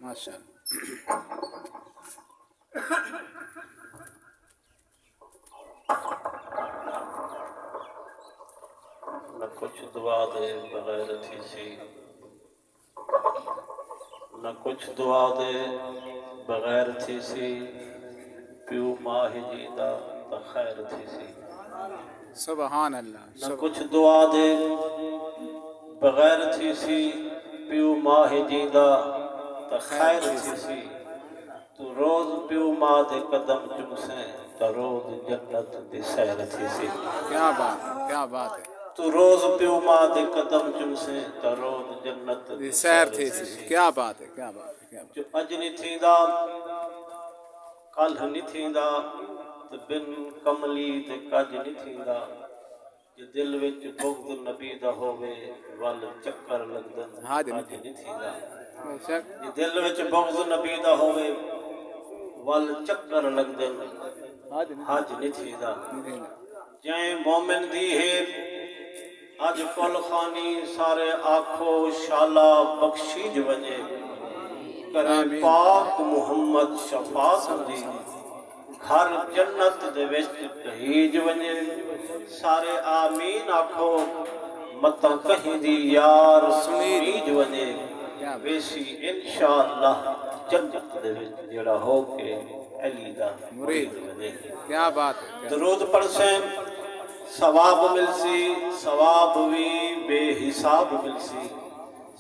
माशाअल्लाह। न कुछ दुआ दे बगैर थी सी, न कुछ दुआ दे बगैर थी सी, प्यू माह जीदा त खैर थी सी। सुभान अल्लाह। न कुछ दुआ दे बगैर थी सी, प्यू माह जीदा त खैर थी सी। तू रोज प्यू माह दे कदम चुमसे त रोज जन्नत दी सैर थी सी। क्या बात है, क्या बात है। तू रोज प्यू मां दे कदम चुमसे त रोज जन्नत दी सैर थी सी। क्या बात है, क्या बात है, क्या बात। जो अज नहीं थींदा कल नहीं थींदा ते बिन कमली ते कज नहीं थींदा। जे दिल विच बुग़्ज़ नबी दा होवे वल चक्कर लगदन हज नहीं थींदा। जे दिल विच बुग़्ज़ नबी दा होवे वल चक्कर लगदन हज नहीं थींदा। जै मोमिन दी है अज कुल खानी सारे आखो शाला बख्शीज वजे। करे पाक मुहम्मद शफात दी घर जन्नत दे विच कहीज वजे। सारे आमीन आखो मत कहीं दी यार सुनीज वजे। वेसी इंशाअल्लाह जन्नत दे विच जेड़ा हो के अली दा मुरीद वजे। क्या बात है। दरूद पढ़से सवाब मिलसी, सवाब भी बेहिसाब मिलसी।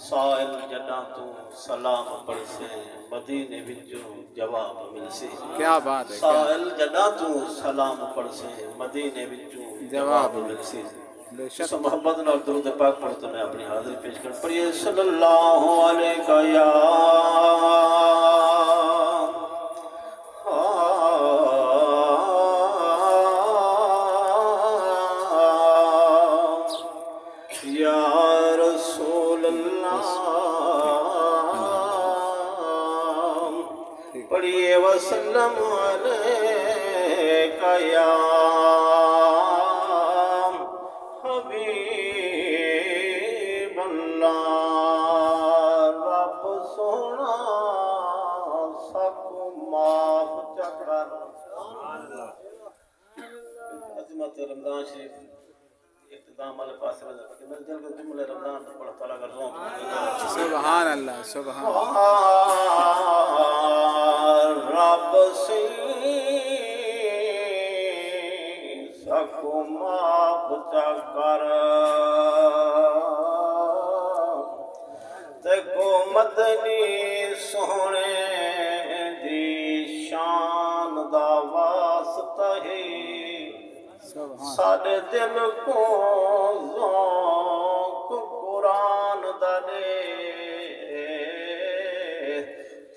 साइल जन्ना तू सलाम पढ़से मदीने विचों जवाब मिलसी। क्या बात है। साइल जन्ना तू सलाम पढ़से मदीने विचों जवाब मिलसी। इस मोहब्बत नाल दुरूद पाक पढ़ते मैं अपनी हाजिरी पेश कर पढ़िए सल्लल्लाहु अलैहि या पढ़िए वसल्लम अलैका या हबीब अल्लाह। रब सोना सबको माफ चकर। अज़मत रमज़ान शरीफ इख्तिताम वाले पास में मेरे दिल के जुमले रमज़ान तो पढ़ा ताला कर रहा हूँ। सुभान अल्लाह, सुभान रब से सबको माफ चकर। ते को मदनी सोहने दी शान दा वास्ता है। साडे दिल को ज़ौक़ कुरान दा दे।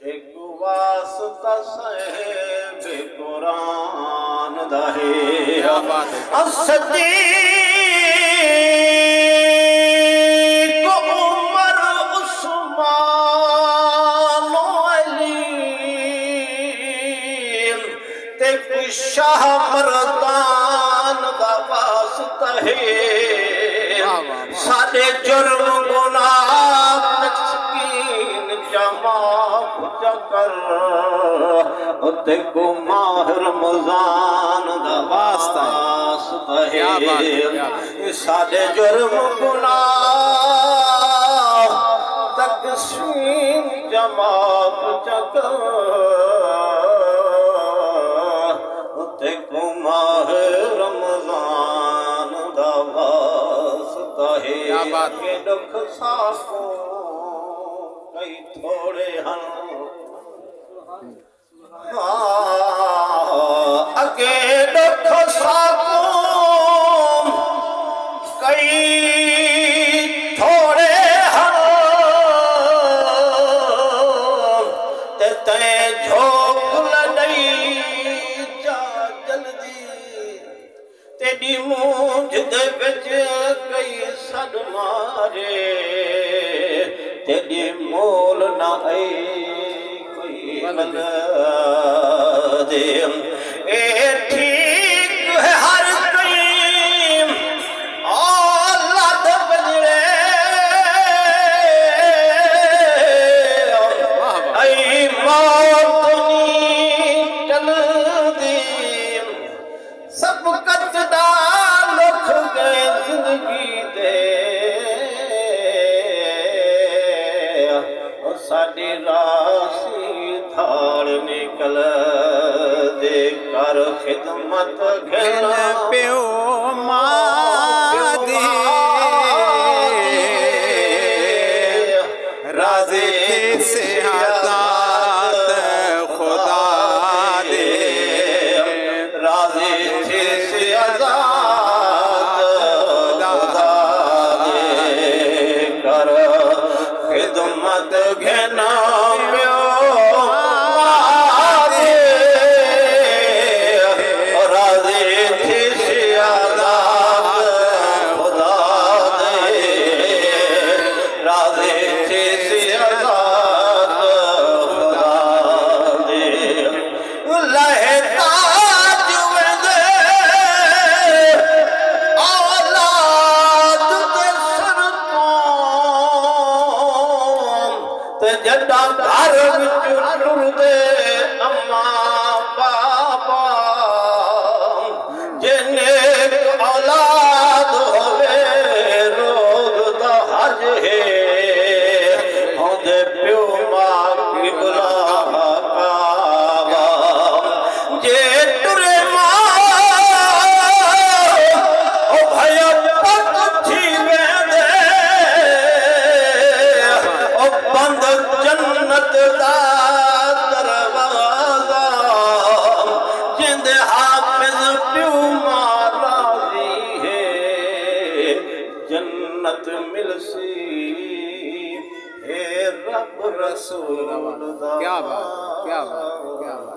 एक वास्ता साहिब कुरान दा है। अस्दीक़ उमर उस्मान अली ते शाह मर्दान दा वास्ता है। साडे जुर्म गुनाह मिस्कीन जमाफ चकर। ते को माह रमज़ान दा वास्ता है। साडे जुर्म गुनाह तकसीम जमाफ चकर। ते को माह रमज़ान दा वास्ता है। के दुख साको कई थोड़े हन अगे दुख साको कई थोड़े हन ते तै झोंक लड़ई जा जल्दी। तेरी मूंझ दे विच कई सद मारे। तेरी मोल ना आई कोई बल दे। ए ठीक है हर कोई औलाद बजरे। आई साडी रासी थाल निकल दे कर खिदमत घिन घिन प्यो मादी राज़ी थी सियादत खुदा दे राज़ी थी सियादत खुदा दे कर खिदमत घिन प्यो मादी राज़ी थी सियादत खुदा दे राज़ी थी सियादत खुदा दे लहता जुवेंदे औलाद दे सर तो ते जड्डा घर विच टुरदे अम्मा बाबा जिन्ने औलाद होवे रोज़ दा हज है होंदे प्यो मां किबला काबा जे टुरे मां ओ भया पक्षी वेंदे ओ बंद जन्नत दा दरवाजा जिंदे हाफिज प्यो मां राज़ी है जन्नत मिलसी हे रब रसूल दा क्या बात है, क्या बात है, क्या बात है।